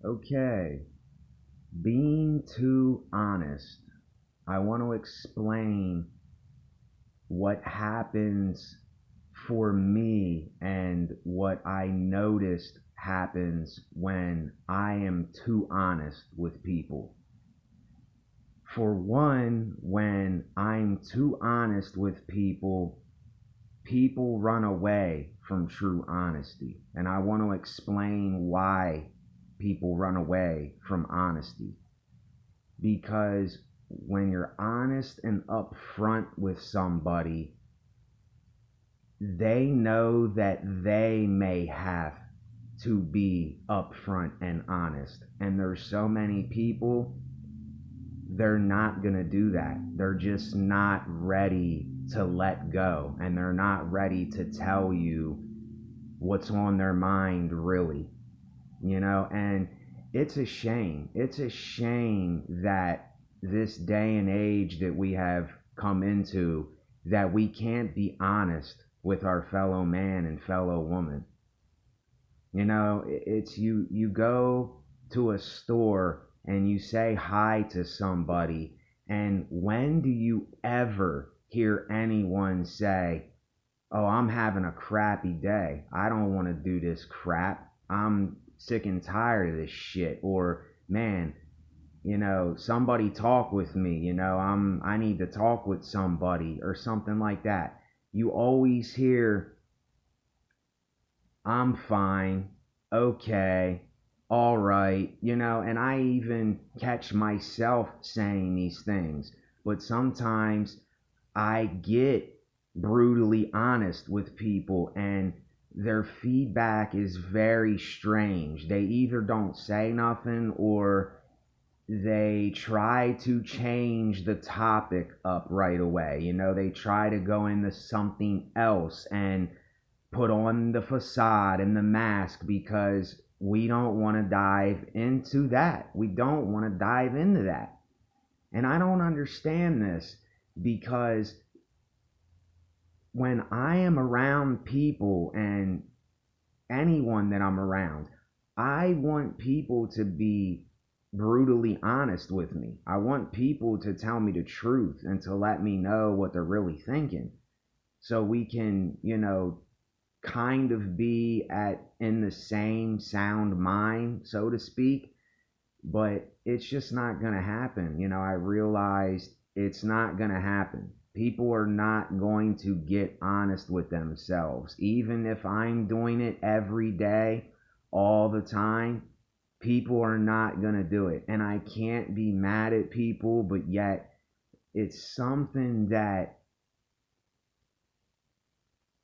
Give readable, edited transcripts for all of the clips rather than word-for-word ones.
Okay, being too honest. I want to explain what happens for me and what I noticed happens when I am too honest with people. For one, when I'm too honest with people, people run away from true honesty. And I want to explain why people run away from honesty. Because when you're honest and upfront with somebody, they know that they may have to be upfront and honest. And there's so many people, they're not going to do that. They're just not ready to let go. And they're not ready to tell you what's on their mind, really. And it's a shame. It's a shame that this day and age that we have come into, that we can't be honest with our fellow man and fellow woman. It's you go to a store and you say hi to somebody, and when do you ever hear anyone say, "Oh, I'm having a crappy day. I don't want to do this crap. I'm sick and tired of this shit." Or, "Man, somebody talk with me. I need to talk with somebody," or something like that. You always hear, "I'm fine, okay, all right," and I even catch myself saying these things. But sometimes I get brutally honest with people, and their feedback is very strange. They either don't say nothing, or they try to change the topic up right away. They try to go into something else and put on the facade and the mask, because we don't want to dive into that. We don't want to dive into that. And I don't understand this, because when I am around people, and anyone that I'm around, I want people to be brutally honest with me. I want people to tell me the truth and to let me know what they're really thinking, so we can, kind of be at in the same sound mind, so to speak. But it's just not going to happen. I realized it's not going to happen. People are not going to get honest with themselves. Even if I'm doing it every day, all the time, people are not going to do it. And I can't be mad at people, but yet it's something that,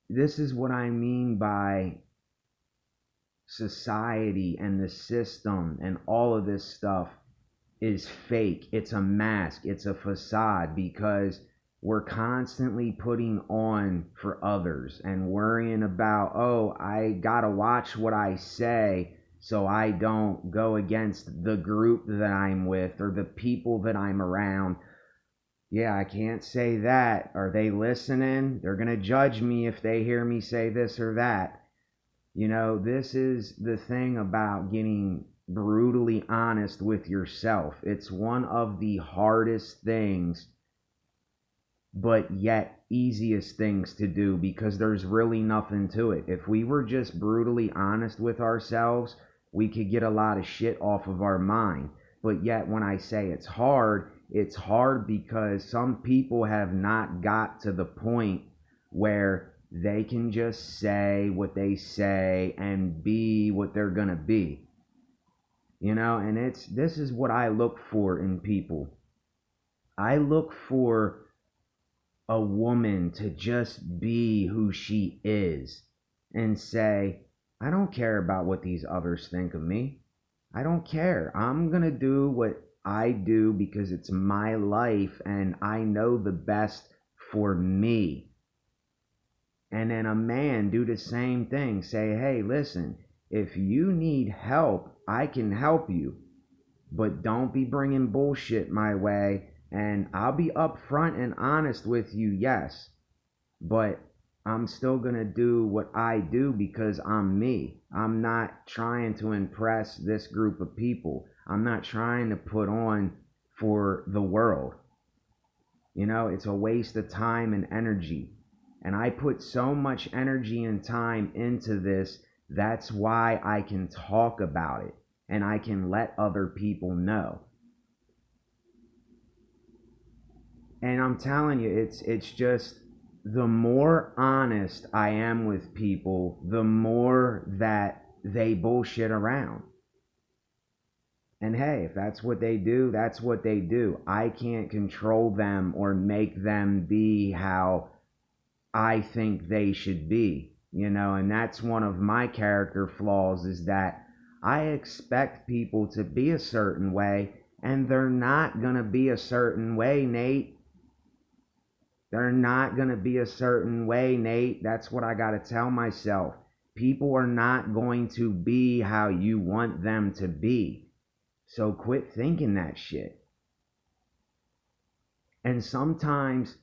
this is what I mean by society and the system and all of this stuff is fake. It's a mask. It's a facade, because we're constantly putting on for others and worrying about, "Oh, I gotta watch what I say so I don't go against the group that I'm with or the people that I'm around. Yeah, I can't say that. Are they listening? They're gonna judge me if they hear me say this or that." This is the thing about getting brutally honest with yourself. It's one of the hardest things, but yet easiest things to do, because there's really nothing to it. If we were just brutally honest with ourselves, we could get a lot of shit off of our mind. But yet, when I say it's hard because some people have not got to the point where they can just say what they say and be what they're going to be. And this is what I look for in people. I look for a woman to just be who she is and say, "I don't care about what these others think of me. I don't care. I'm going to do what I do because it's my life and I know the best for me." And then a man do the same thing. Say, "Hey, listen, if you need help, I can help you. But don't be bringing bullshit my way. And I'll be upfront and honest with you, yes. But I'm still going to do what I do because I'm me. I'm not trying to impress this group of people. I'm not trying to put on for the world. You know, it's a waste of time and energy. And I put so much energy and time into this. That's why I can talk about it and I can let other people know. And I'm telling you, it's just the more honest I am with people, the more that they bullshit around. And hey, if that's what they do, that's what they do. I can't control them or make them be how I think they should be, you know, and that's one of my character flaws is that I expect people to be a certain way and they're not going to be a certain way, Nate. They're not going to be a certain way, Nate. That's what I got to tell myself. People are not going to be how you want them to be. So quit thinking that shit. And sometimes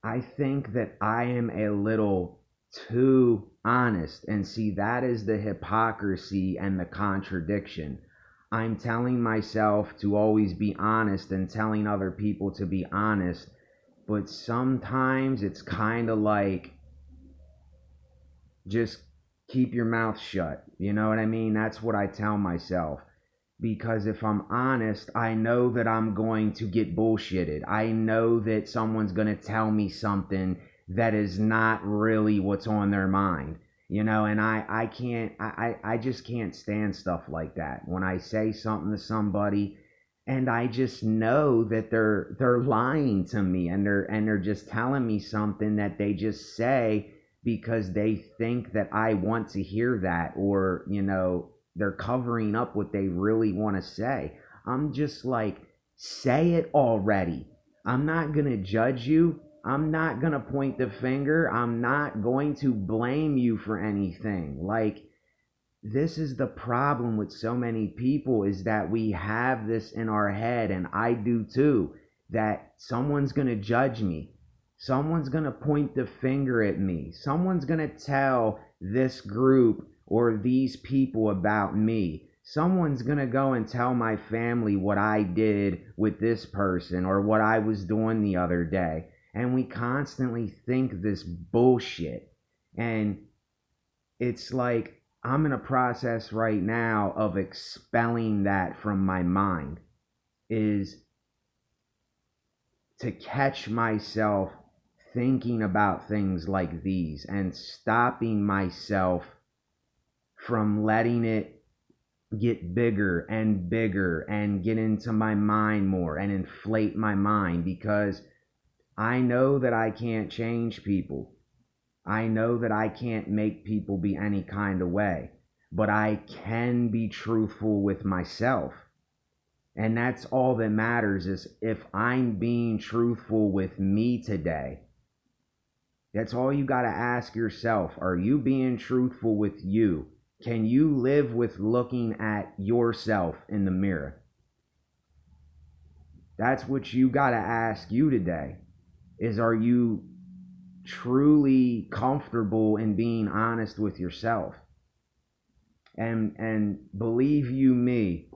I think that I am a little too honest. And see, that is the hypocrisy and the contradiction. I'm telling myself to always be honest and telling other people to be honest. But sometimes it's kind of like, just keep your mouth shut. You know what I mean? That's what I tell myself. Because if I'm honest, I know that I'm going to get bullshitted. I know that someone's going to tell me something that is not really what's on their mind. You know, and I just can't stand stuff like that. When I say something to somebody and I just know that they're lying to me and they're just telling me something that they just say because they think that I want to hear that, or, you know, they're covering up what they really want to say. I'm just like, say it already. I'm not going to judge you. I'm not going to point the finger. I'm not going to blame you for anything. Like, this is the problem with so many people, is that we have this in our head, and I do too, that someone's going to judge me. Someone's going to point the finger at me. Someone's going to tell this group or these people about me. Someone's going to go and tell my family what I did with this person or what I was doing the other day. And we constantly think this bullshit. And it's like, I'm in a process right now of expelling that from my mind, is to catch myself thinking about things like these and stopping myself from letting it get bigger and bigger and get into my mind more and inflate my mind, because I know that I can't change people. I know that I can't make people be any kind of way, but I can be truthful with myself. And that's all that matters, is if I'm being truthful with me today. That's all you got to ask yourself. Are you being truthful with you? Can you live with looking at yourself in the mirror? That's what you got to ask you today, is are you truly comfortable in being honest with yourself? And believe you me,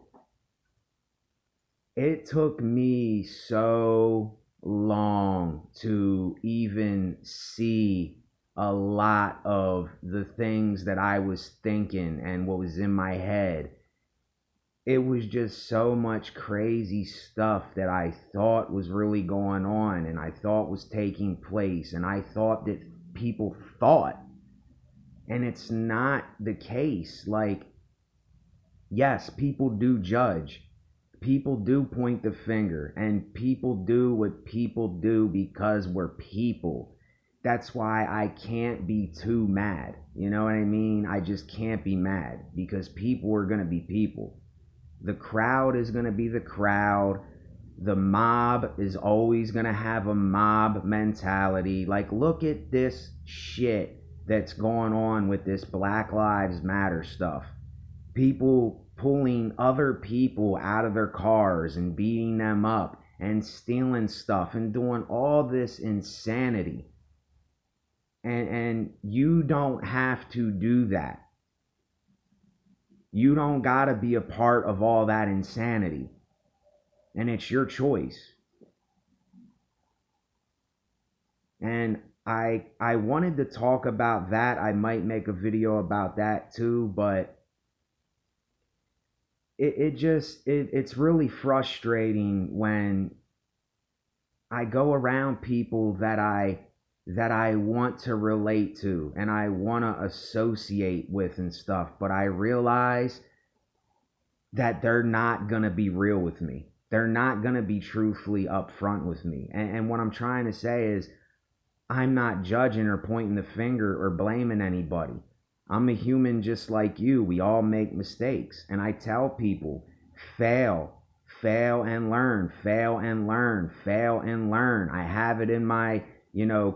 it took me so long to even see a lot of the things that I was thinking and what was in my head. It was just so much crazy stuff that I thought was really going on and I thought was taking place, and I thought that people thought. And it's not the case. Like, yes, people do judge. People do point the finger, and people do what people do because we're people. That's why I can't be too mad. You know what I mean? I just can't be mad, because people are going to be people. The crowd is going to be the crowd. The mob is always going to have a mob mentality. Like, look at this shit that's going on with this Black Lives Matter stuff. People pulling other people out of their cars and beating them up and stealing stuff and doing all this insanity. And you don't have to do that. You don't gotta be a part of all that insanity. And it's your choice. And I wanted to talk about that. I might make a video about that too, but it's really frustrating when I go around people that I want to relate to and I want to associate with and stuff, but I realize that they're not going to be real with me. They're not going to be truthfully upfront with me. And what I'm trying to say is, I'm not judging or pointing the finger or blaming anybody. I'm a human just like you. We all make mistakes. And I tell people, fail, fail and learn, fail and learn, fail and learn. I have it in my,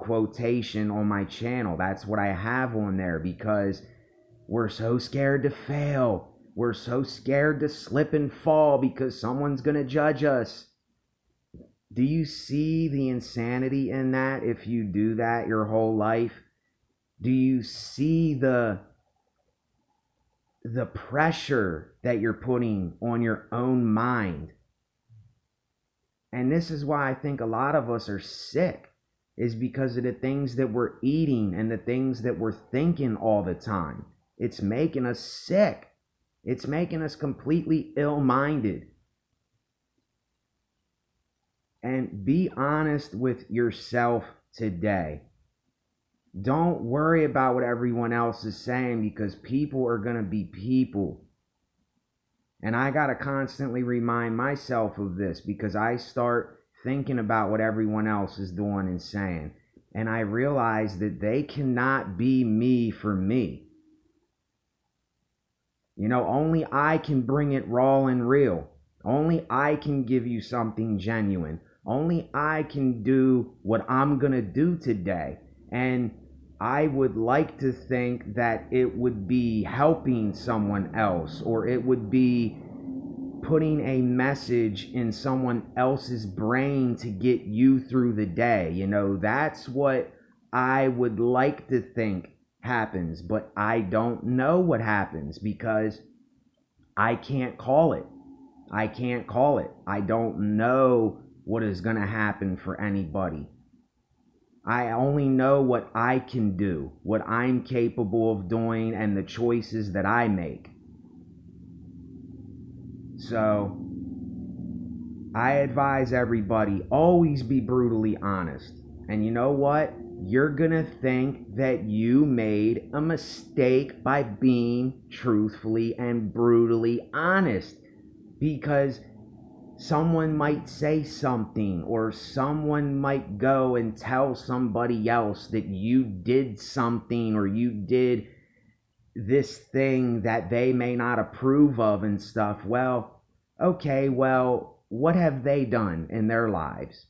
quotation on my channel. That's what I have on there because we're so scared to fail. We're so scared to slip and fall because someone's going to judge us. Do you see the insanity in that if you do that your whole life? Do you see the pressure that you're putting on your own mind? And this is why I think a lot of us are sick, is because of the things that we're eating and the things that we're thinking all the time. It's making us sick. It's making us completely ill-minded. And be honest with yourself today. Don't worry about what everyone else is saying because people are going to be people. And I got to constantly remind myself of this because I start thinking about what everyone else is doing and saying. And I realize that they cannot be me for me. Only I can bring it raw and real. Only I can give you something genuine. Only I can do what I'm going to do today. And I would like to think that it would be helping someone else, or it would be putting a message in someone else's brain to get you through the day. That's what I would like to think happens, but I don't know what happens because I can't call it. I can't call it. I don't know what is going to happen for anybody. I only know what I can do, what I'm capable of doing, and the choices that I make. So, I advise everybody, always be brutally honest. And you know what? You're going to think that you made a mistake by being truthfully and brutally honest. Because someone might say something, or someone might go and tell somebody else that you did something, or you did this thing that they may not approve of and stuff. Well, okay, what have they done in their lives?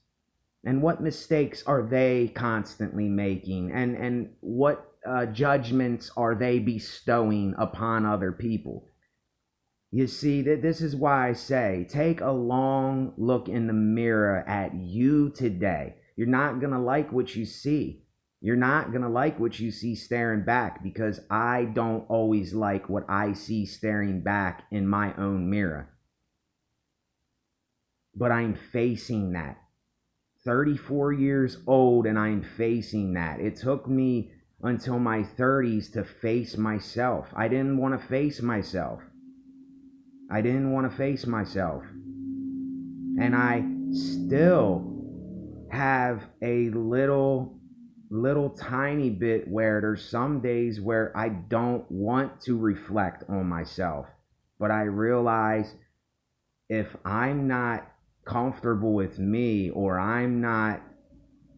And what mistakes are they constantly making? And what judgments are they bestowing upon other people? You see, that this is why I say, take a long look in the mirror at you today. You're not going to like what you see. You're not going to like what you see staring back, because I don't always like what I see staring back in my own mirror. But I'm facing that. 34 years old and I'm facing that. It took me until my 30s to face myself. I didn't want to face myself. I didn't want to face myself. And I still have a little tiny bit where there's some days where I don't want to reflect on myself. But I realize if I'm not comfortable with me, or I'm not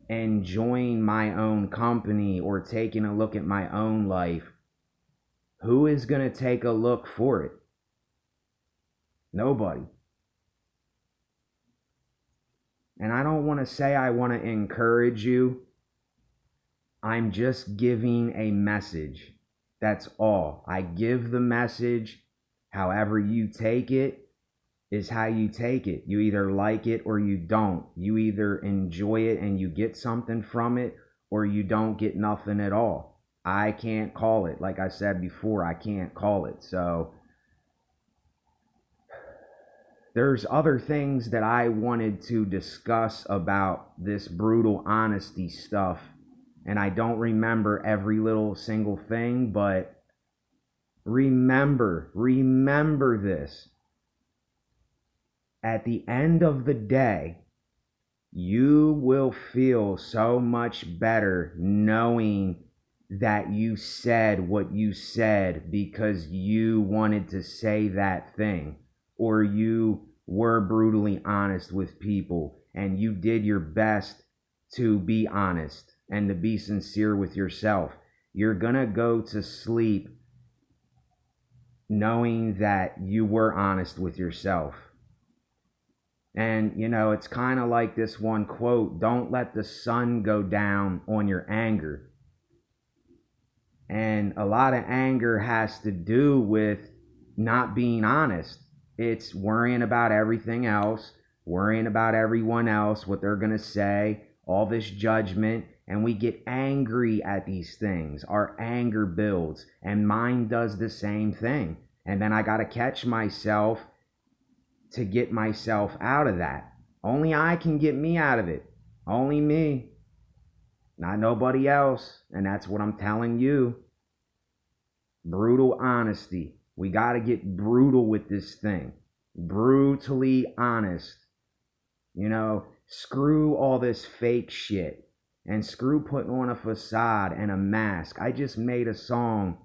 enjoying my own company, or taking a look at my own life, who is going to take a look for it? Nobody. And I don't want to say I want to encourage you. I'm just giving a message. That's all. I give the message. However you take it is how you take it. You either like it or you don't. You either enjoy it and you get something from it, or you don't get nothing at all. I can't call it. Like I said before, I can't call it. So there's other things that I wanted to discuss about this brutal honesty stuff, and I don't remember every little single thing, but remember this. At the end of the day, you will feel so much better knowing that you said what you said because you wanted to say that thing, or you were brutally honest with people and you did your best to be honest and to be sincere with yourself. You're gonna go to sleep knowing that you were honest with yourself. And, you know, it's kind of like this one quote, don't let the sun go down on your anger. And a lot of anger has to do with not being honest. It's worrying about everything else, worrying about everyone else, what they're going to say, all this judgment. And we get angry at these things. Our anger builds. And mine does the same thing. And then I got to catch myself to get myself out of that. Only I can get me out of it. Only me. Not nobody else. And that's what I'm telling you. Brutal honesty. We got to get brutal with this thing. Brutally honest. You know, screw all this fake shit. And screw putting on a facade and a mask. I just made a song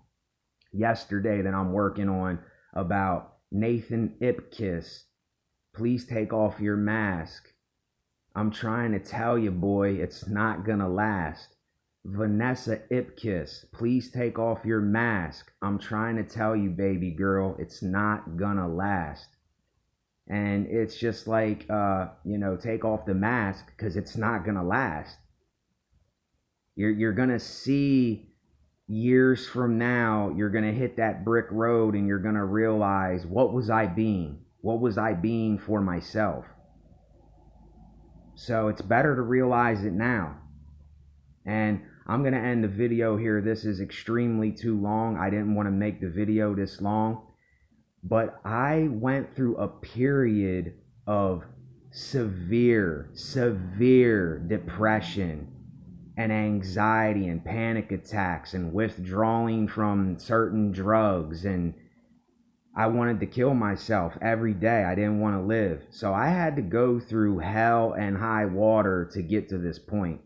yesterday that I'm working on about Nathan Ipkiss. Please take off your mask. I'm trying to tell you, boy, it's not gonna last. Vanessa Ipkiss, please take off your mask. I'm trying to tell you, baby girl, it's not gonna last. And it's just like, take off the mask because it's not gonna last. You're gonna see years from now, you're gonna hit that brick road and you're gonna realize, what was I being? What was I being for myself? So it's better to realize it now. And I'm going to end the video here. This is extremely too long. I didn't want to make the video this long. But I went through a period of severe depression and anxiety and panic attacks and withdrawing from certain drugs, and I wanted to kill myself every day. I didn't want to live. So I had to go through hell and high water to get to this point.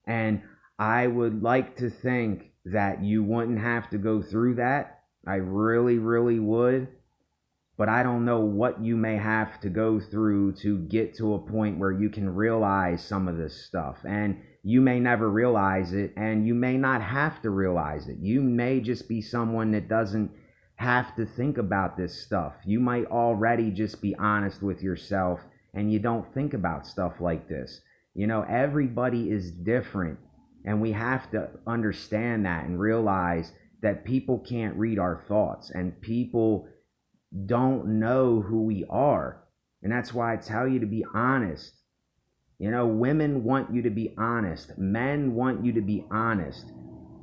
And I would like to think that you wouldn't have to go through that. I really, really would. But I don't know what you may have to go through to get to a point where you can realize some of this stuff. And you may never realize it, and you may not have to realize it. You may just be someone that doesn't have to think about this stuff. You might already just be honest with yourself and you don't think about stuff like this. You know, everybody is different, and we have to understand that and realize that people can't read our thoughts and people don't know who we are. And that's why I tell you to be honest. You know, women want you to be honest. Men want you to be honest.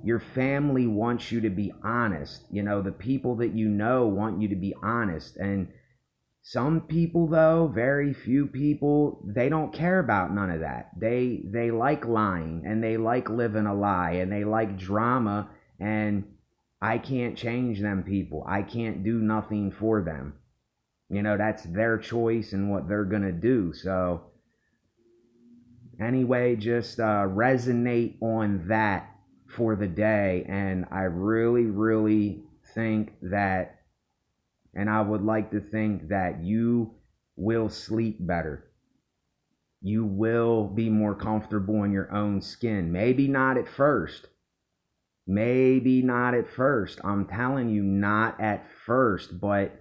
Your family wants you to be honest. You know, the people that you know want you to be honest. And some people, though, very few people, they don't care about none of that. They like lying, and they like living a lie, and they like drama, and I can't change them people. I can't do nothing for them. You know, that's their choice and what they're going to do. So anyway, just resonate on that for the day. And I really, really think that, and I would like to think that you will sleep better. You will be more comfortable in your own skin. Maybe not at first. Maybe not at first. I'm telling you, not at first. But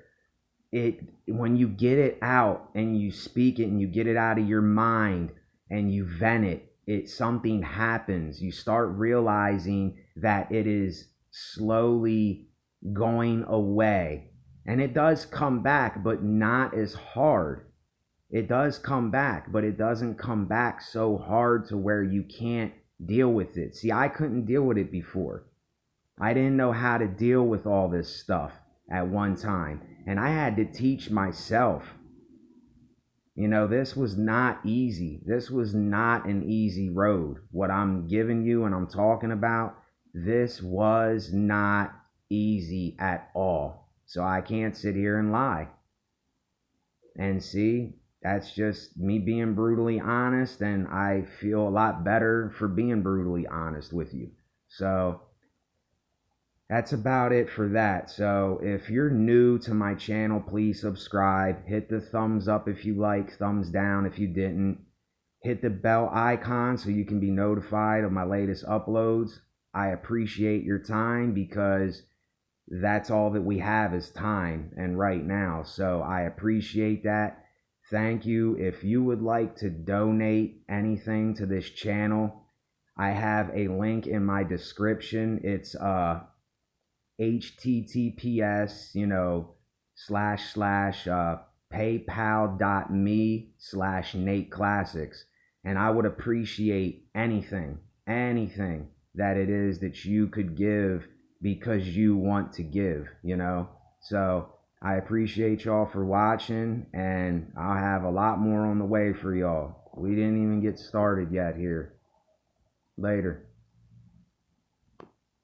when you get it out and you speak it and you get it out of your mind and you vent it, something happens. You start realizing that it is slowly going away. And it does come back, but not as hard. It does come back, but it doesn't come back so hard to where you can't deal with it. See, I couldn't deal with it before. I didn't know how to deal with all this stuff at one time, and I had to teach myself. You know, this was not easy. This was not an easy road. What I'm giving you and I'm talking about, this was not easy at all. So I can't sit here and lie. And see, that's just me being brutally honest, and I feel a lot better for being brutally honest with you. So that's about it for that. So if you're new to my channel, please subscribe. Hit the thumbs up if you like, thumbs down if you didn't. Hit the bell icon so you can be notified of my latest uploads. I appreciate your time, because that's all that we have is time and right now. So I appreciate that. Thank you. If you would like to donate anything to this channel, I have a link in my description. It's https, / paypal.me/Nate Classics. And I would appreciate anything that it is that you could give, because you want to give. So I appreciate y'all for watching, and I'll have a lot more on the way for y'all. We didn't even get started yet here. Later.